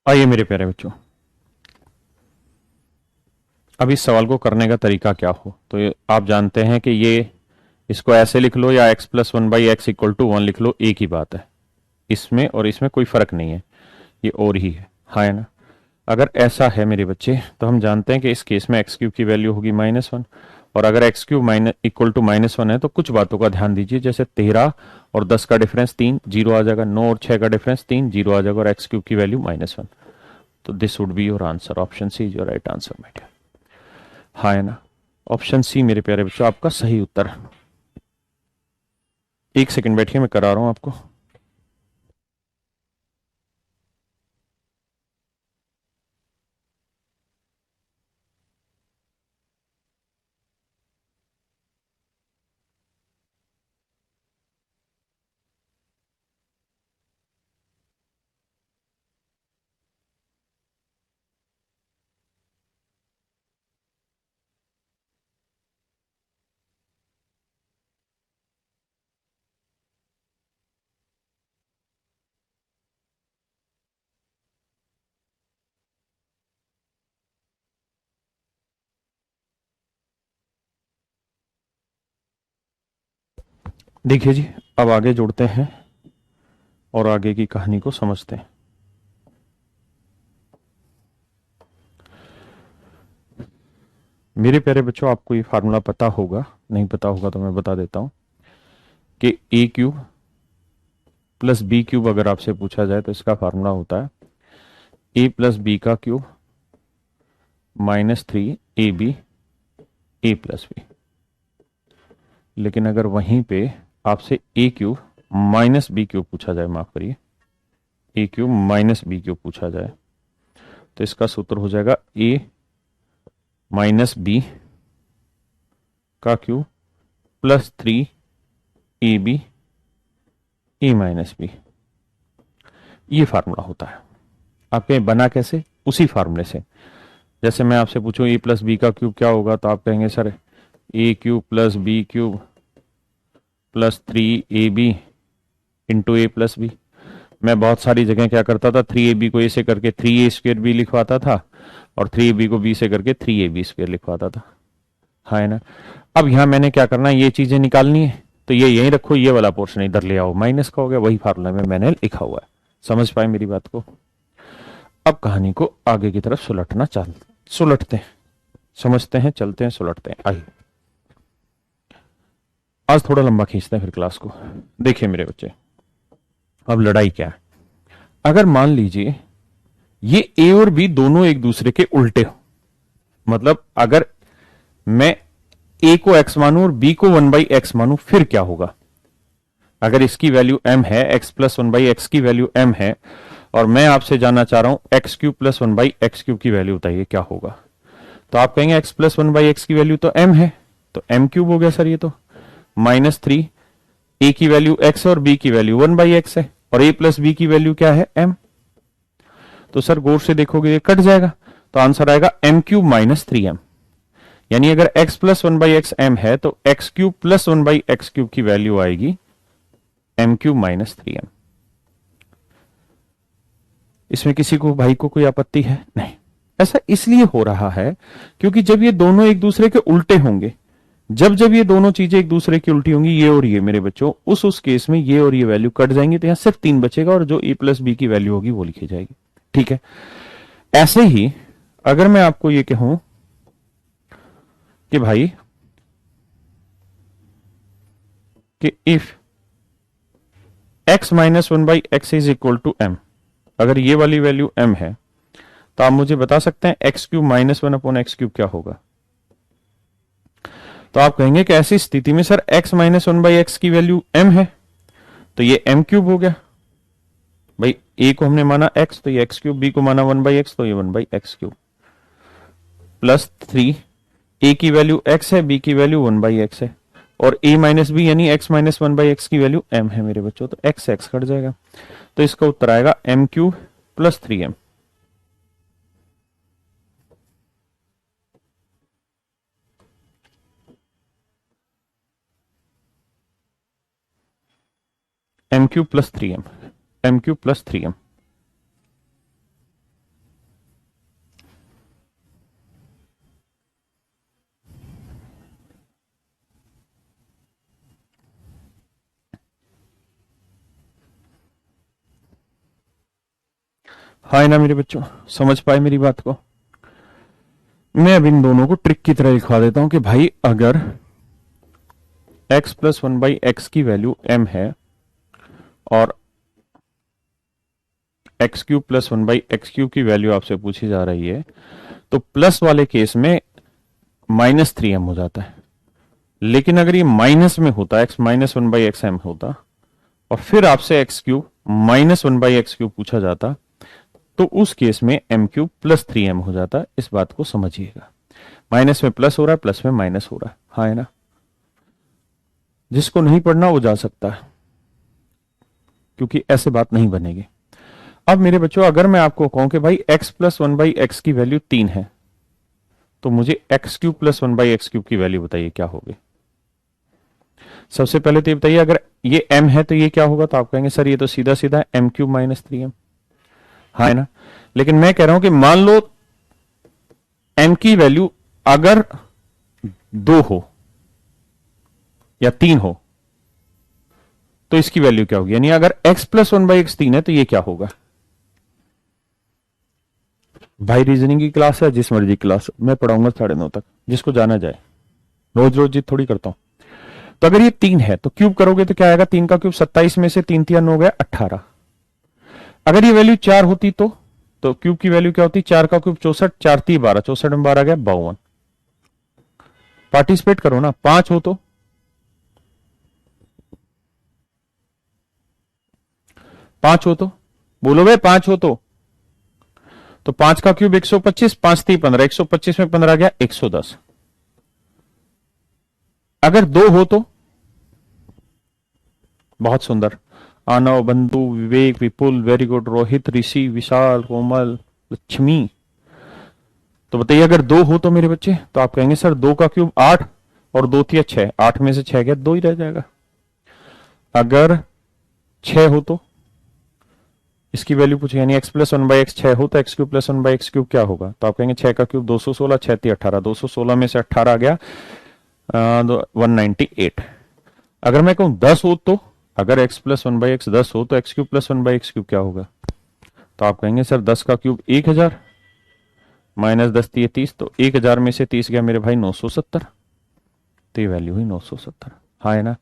आइए मेरे प्यारे बच्चों, अब इस सवाल को करने का तरीका क्या हो तो आप जानते हैं कि ये इसको ऐसे लिख लो या x plus one by x equal to one लिख लो, एक ही बात है। इसमें और इसमें कोई फर्क नहीं है, ये और ही है, हाँ है ना। अगर ऐसा है मेरे बच्चे तो हम जानते हैं कि इस केस में एक्स क्यूब की वैल्यू होगी -1। और अगर x cube minus equal to -1 है तो कुछ बातों का ध्यान दीजिए, जैसे 13 और 10 का डिफरेंस 3, जीरो आ जाएगा। 9 और 6 का डिफरेंस 3, जीरो आ जाएगा। और एक्स क्यूब की वैल्यू -1। तो this would be your answer. Option c is your right answer my dear, हाँ है ना। ऑप्शन सी मेरे प्यारे बच्चों आपका सही उत्तर। एक सेकंड बैठिए, मैं करा रहा हूं आपको। देखिए जी, अब आगे जुड़ते हैं और आगे की कहानी को समझते हैं। मेरे प्यारे बच्चों, आपको ये फार्मूला पता होगा, नहीं पता होगा तो मैं बता देता हूं कि ए क्यूब प्लस बी क्यूब अगर आपसे पूछा जाए तो इसका फार्मूला होता है ए प्लस बी का क्यूब -3 AB ए प्लस बी। लेकिन अगर वहीं पे आपसे ए क्यूब माइनस बी क्यूब पूछा जाए, माफ करिए, ए क्यूब माइनस बी क्यूब पूछा जाए तो इसका सूत्र हो जाएगा ए माइनस बी का क्यूब +3 AB ए माइनस बी। ये फार्मूला होता है। आपके बना कैसे? उसी फार्मूले से। जैसे मैं आपसे पूछूं ए प्लस बी का क्यूब क्या होगा तो आप कहेंगे sir A cube plus B cube +3 AB into A plus B. मैं बहुत सारी जगह क्या करता था, 3 AB को ए से करके 3A² भी लिखवाता था और 3 AB को बी से करके 3 AB² लिखवाता था, हाँ है ना। अब यहां मैंने क्या करना है, ये चीजें निकालनी है तो ये यहीं रखो, ये वाला पोर्शन इधर ले आओ, माइनस का हो गया, वही फार्मूला में मैंने लिखा हुआ है। समझ पाए मेरी बात को? अब कहानी को आगे की तरफ सुलटते हैं, समझते हैं, चलते हैं, सुलटते हैं। आइए आज थोड़ा लंबा खींचते हैं फिर क्लास को। देखिए मेरे बच्चे, अब लड़ाई क्या है। अगर मान लीजिए ये ए और बी दोनों एक दूसरे के उल्टे हो, मतलब अगर मैं ए को एक्स मानूं और बी को 1/x मानूं, फिर क्या होगा? अगर इसकी वैल्यू m है, x प्लस 1/x की वैल्यू m है, और मैं आपसे जानना चाह रहा हूं x cube plus 1/x cube की वैल्यू बताइए क्या होगा। तो आप कहेंगे x प्लस 1/x की वैल्यू तो m है, तो m क्यूब हो गया सर ये तो। -3, a की वैल्यू x है और b की वैल्यू 1/x है, और a प्लस b की वैल्यू क्या है? m। तो सर गौर से देखोगे ये कट जाएगा, तो आंसर आएगा m क्यूब -3m। यानी अगर x प्लस 1/x m है तो x cube plus 1/x cube की वैल्यू आएगी m क्यूब -3m। इसमें किसी को भाई को कोई आपत्ति है? नहीं। ऐसा इसलिए हो रहा है क्योंकि जब ये दोनों एक दूसरे के उल्टे होंगे, जब जब ये दोनों चीजें एक दूसरे की उल्टी होंगी, ये और ये मेरे बच्चों, उस केस में ये और ये वैल्यू कट जाएंगे तो यहां सिर्फ 3 बचेगा और जो ए प्लस बी की वैल्यू होगी वो लिखी जाएगी। ठीक है। ऐसे ही अगर मैं आपको ये कहूं कि भाई कि if x -1/x is equal to m, अगर ये वाली वैल्यू m है तो आप मुझे बता सकते हैं एक्स क्यूब -1/x³ क्या होगा। तो आप कहेंगे कि ऐसी स्थिति में सर x -1/x की वैल्यू m है तो ये m क्यूब हो गया। भाई a को हमने माना x तो ये x क्यूब, b को माना 1/x तो ये 1/x³ +3, a की वैल्यू x है, b की वैल्यू 1/x है, और a माइनस बी यानी x -1/x की वैल्यू m है मेरे बच्चों, तो x कट जाएगा। तो इसका उत्तर आएगा m cube +3m। m cube +3m, m cube +3m। हाय ना मेरे बच्चों, समझ पाए मेरी बात को? मैं अब इन दोनों को ट्रिक की तरह लिखवा देता हूं कि भाई अगर x plus one by x की वैल्यू m है और x cube plus one by x cube की वैल्यू आपसे पूछी जा रही है, तो प्लस वाले केस में -3m हो जाता है। लेकिन अगर ये माइनस में होता, x minus one by x m होता और फिर आपसे x cube minus one by x cube पूछा जाता, तो उस केस में एम क्यूब प्लस 3m हो जाता। इस बात को समझिएगा, माइनस में प्लस हो रहा है, प्लस में माइनस हो रहा है। हाँ है ना? जिसको नहीं पढ़ना वो जा सकता है, क्योंकि ऐसे बात नहीं बनेगी। अब मेरे बच्चों, अगर मैं आपको कहूं कि भाई x plus one by x की वैल्यू 3 है, तो मुझे x cube plus one by x cube की वैल्यू बताइए क्या होगी। सबसे पहले तो ये बताइए, अगर ये m है तो ये क्या होगा? तो आप कहेंगे सर ये तो सीधा सीधा एम क्यूब माइनस 3m। हाँ है ना? लेकिन मैं कह रहा हूं कि मान लो m की वैल्यू अगर 2 हो या 3 हो, तो इसकी वैल्यू क्या होगी? यानी अगर x plus one by x 3 है तो ये क्या होगा? भाई रीजनिंग की क्लास है, जिस मर्जी क्लास मैं पढ़ाऊंगा 9:30 तक, जिसको जाना जाए। रोज रोज जिद थोड़ी करता हूं। तो अगर ये 3 है तो क्यूब करोगे तो क्या आएगा? 3 का क्यूब 27 में से 3 3 हो गया 18। अगर ये वैल्यू 4 होती तो क्यूब की वैल्यू क्या होती? 4 का क्यूब 64, 4 3 12, 64 में 12 गया 52। पार्टिसिपेट करो ना। 5 हो तो 5 हो तो बोलो भाई 5 हो तो 5 का क्यूब 125, 5 3 15, 125 में 15 गया 110। अगर 2 हो तो बहुत सुंदर, आनव, बंधु, विवेक, विपुल, वेरी गुड, रोहित, ऋषि, विशाल, कोमल, लक्ष्मी। तो बताइए अगर 2 हो तो मेरे बच्चे, तो आप कहेंगे सर 2 का क्यूब 8 और 2 3 6, 8 में से 6 गया 2 ही रह जाएगा। अगर 6 हो तो इसकी वैल्यू पूछे, यानी x plus one by x 6 हो तो x cube plus one by x cube क्या होगा? तो आप कहेंगे 6 का क्यूब 216, 6 3 18, 216 में से 18 आ गया 198। अगर मैं कहूं 10 हो तो, अगर x plus one by x 10 हो तो x cube plus one by x cube क्या होगा? तो आप कहेंगे सर 10 का क्यूब 1000 माइनस 10 3 30, तो 1000 में से 30 गया मेरे भाई 970। तो ये वैल्यू हुई 970। हाँ है ना?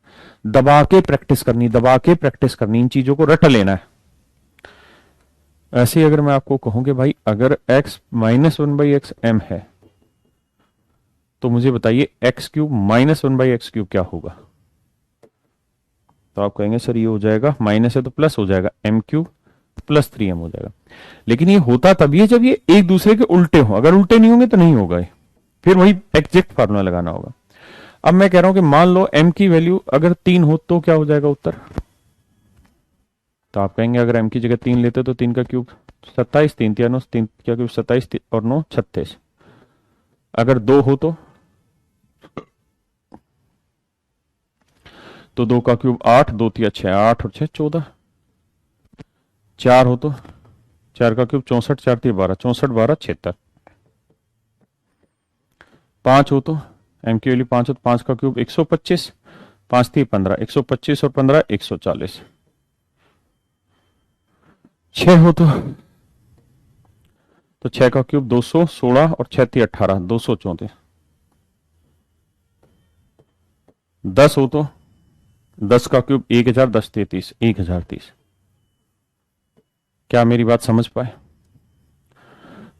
दबा के प्रैक्टिस करनी, दबा के प्रैक्टिस करनी, इन चीजों को रट लेना है। ऐसे ही अगर मैं आपको कहूं कि भाई अगर x minus one by x m है, तो मुझे बताइए x cube minus one by x cube क्या होगा? तो आप कहेंगे सर ये हो जाएगा, माइनस है तो प्लस हो जाएगा, एम क्यूब प्लस 3m हो जाएगा। लेकिन ये होता तभी है जब ये एक दूसरे के उल्टे हो। अगर उल्टे नहीं होंगे तो नहीं होगा, फिर वही एग्जैक्ट फार्मूला लगाना होगा। अब मैं कह रहा हूं कि मान लो m की वैल्यू अगर 3 हो तो क्या हो जाएगा उत्तर? तो आप कहेंगे अगर m की जगह 3 लेते तो 3 का क्यूब 27, 3 3 9, 3 का क्यूब 27 और 9 36। अगर 2 हो तो 2 का क्यूब 8, 2 3 6, 8 और 6 14। 4 हो तो 4 का क्यूब 64, 4 3 12, 64 12 76। 5 हो तो m की वैल्यू 5 हो तो 5 का क्यूब 125, 5 3 15, 125 और 15 140। 6 हो तो 6 का क्यूब 216 और 6 3 18, 234। 10 हो तो 10 का क्यूब 1000, 10 33, 1030। क्या मेरी बात समझ पाए?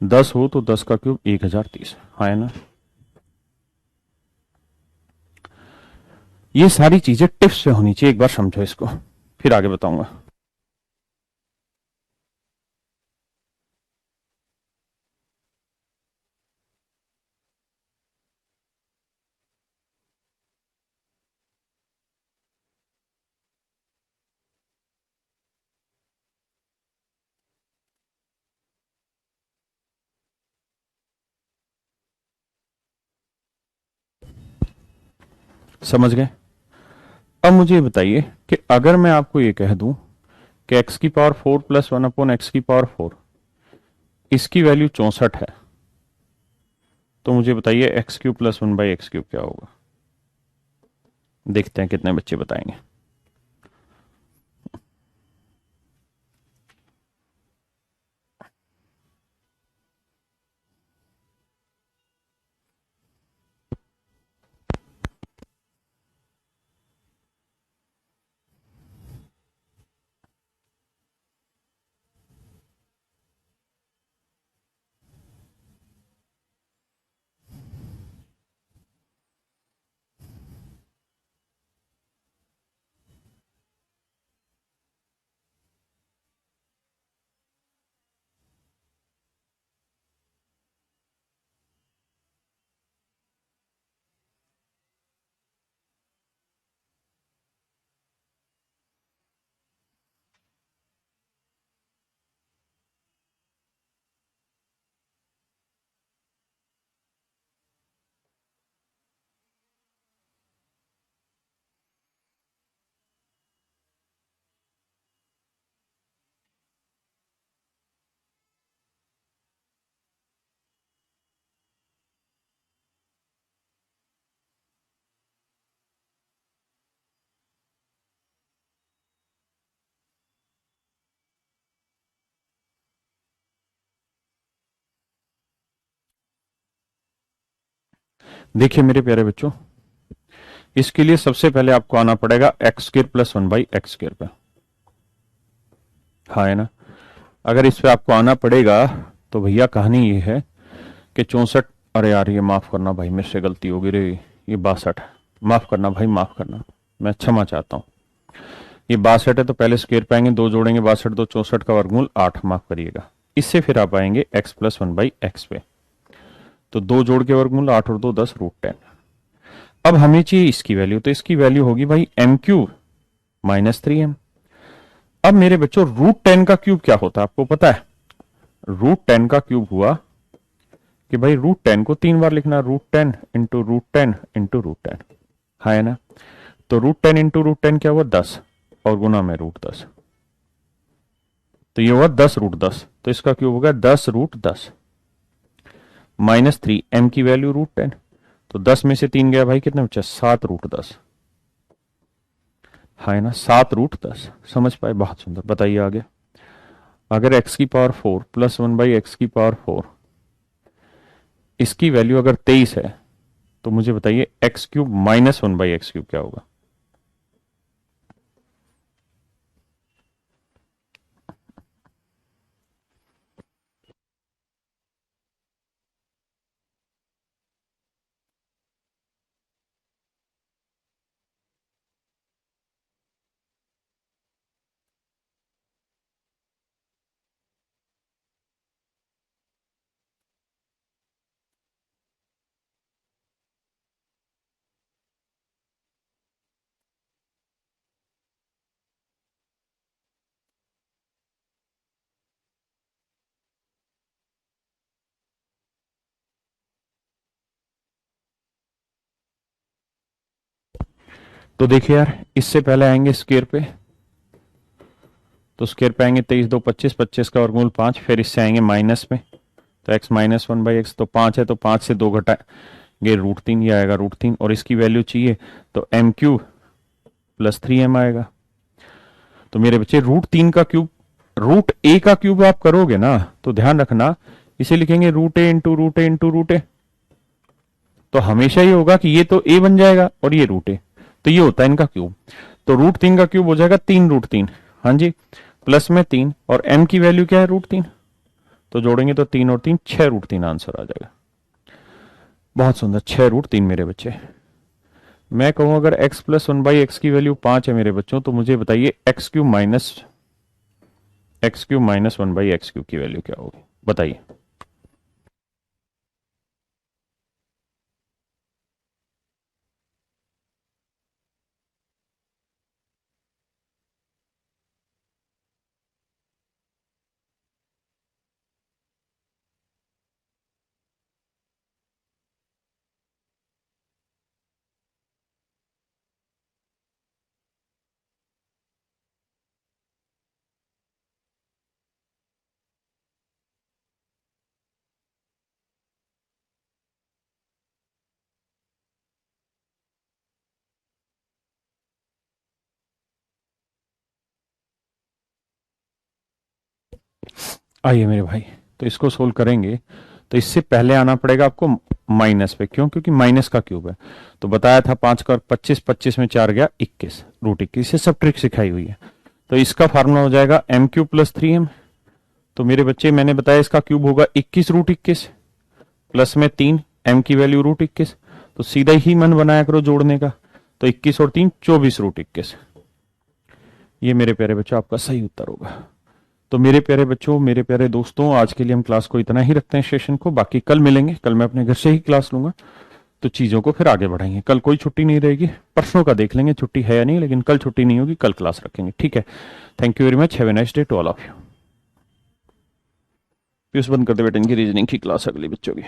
10 हो तो 10 का क्यूब 1030। हाँ है ना? ये सारी चीजें टिप्स पे होनी चाहिए, एक बार समझो इसको, फिर आगे बताऊंगा। समझ गए? अब मुझे बताइए कि अगर मैं आपको ये कह दूं कि x की पावर 4 प्लस 1 अपॉन एक्स की पावर 4, इसकी वैल्यू 64 है, तो मुझे बताइए x cube plus one by x cube क्या होगा? देखते हैं कितने बच्चे बताएंगे। देखिए मेरे प्यारे बच्चों, इसके लिए सबसे पहले आपको आना पड़ेगा एक्स स्क्र प्लस 1/x² पे, हाँ है ना। अगर इस पे आपको आना पड़ेगा तो भैया कहानी ये है कि 64, अरे यार ये माफ करना भाई, मेरे से गलती हो गई रे, ये 62, माफ करना भाई, माफ करना, मैं क्षमा चाहता हूँ। ये 62 है तो पहले स्क्वायर पाएंगे, दो जोड़ेंगे, 62 दो 64 का वर्गमूल 8, माफ करिएगा। इससे फिर आप आएंगे x प्लस 1/x पे, तो दो जोड़ के वर्गमूल 8 और 2 10 √10। अब हमें चाहिए इसकी वैल्यू, तो इसकी वैल्यू होगी भाई m³ -3m। अब मेरे बच्चों √10 का क्यूब क्या होता है आपको पता है? √10 का क्यूब हुआ कि भाई √10 को 3 बार लिखना, √10 इंटू √10 इंटू √10, हाँ है ना। तो √10 इंटू √10 क्या हुआ? 10, और गुना में √10, तो ये हुआ 10√10, तो इसका क्यूब होगा 10√10 -3, m की वैल्यू √10, तो 10 में से 3 गया भाई, कितने बचा? 7√10, हाँ है ना, 7√10। समझ पाए? बहुत सुंदर। बताइए आगे। अगर x की पावर 4 प्लस 1/x की पावर 4, इसकी वैल्यू अगर 23 है, तो मुझे बताइए x³ -1/x³ क्या होगा? तो देखिए यार, इससे पहले आएंगे स्क्वायर पे, तो स्क्वायर पे आएंगे 23 2 25, 25 का वर्गमूल 5, फिर इससे आएंगे माइनस में, तो x -1/x, तो 5 है तो 5 से 2 घटाएंगे √3, ये आएगा √3, और इसकी वैल्यू चाहिए तो m³ प्लस 3m आएगा। तो मेरे बच्चे √3 का क्यूब, √a का क्यूब आप करोगे ना, तो ध्यान रखना इसे लिखेंगे √a into √a into √a, तो हमेशा ये होगा कि ये तो a बन जाएगा और ये √a, तो ये होता है इनका क्यूब। तो √3 का क्यूब हो जाएगा 3√3, हाँ जी, प्लस में 3, और m की वैल्यू क्या है? √3, तो जोड़ेंगे तो 3 और 3 6√3 आंसर आ जाएगा। बहुत सुंदर, 6√3 मेरे बच्चे। मैं कहूं अगर x प्लस 1/x की वैल्यू 5 है मेरे बच्चों, तो मुझे बताइए x³ -1/x³ की वैल्यू क्या होगी? बताइए। आइए मेरे भाई, तो इसको सोल्व करेंगे, तो इससे पहले आना पड़ेगा आपको माइनस पे, क्यों? क्योंकि माइनस का क्यूब है। तो बताया था 5 का 25, 25 में 4 गया 21, √21 से सब ट्रिक सिखाई हुई है। तो इसका फार्मूला हो जाएगा m³ प्लस 3m। तो मेरे बच्चे मैंने बताया इसका क्यूब होगा 21√21, प्लस में 3, m की वैल्यू √21, तो सीधा ही मन बनाया करो जोड़ने का, तो 21 और 3 24√21। ये मेरे प्यारे बच्चों आपका सही उत्तर होगा। तो मेरे प्यारे बच्चों, मेरे प्यारे दोस्तों, आज के लिए हम क्लास को इतना ही रखते हैं सेशन को, बाकी कल मिलेंगे। कल मैं अपने घर से ही क्लास लूंगा, तो चीजों को फिर आगे बढ़ाएंगे। कल कोई छुट्टी नहीं रहेगी, परसों का देख लेंगे छुट्टी है या नहीं, लेकिन कल छुट्टी नहीं होगी, कल क्लास रखेंगे, ठीक है। Thank you very much, have a nice day to all of you. Piyush बंद कर दे बेटा, इनकी रीजनिंग की क्लास अगली बच्चों की।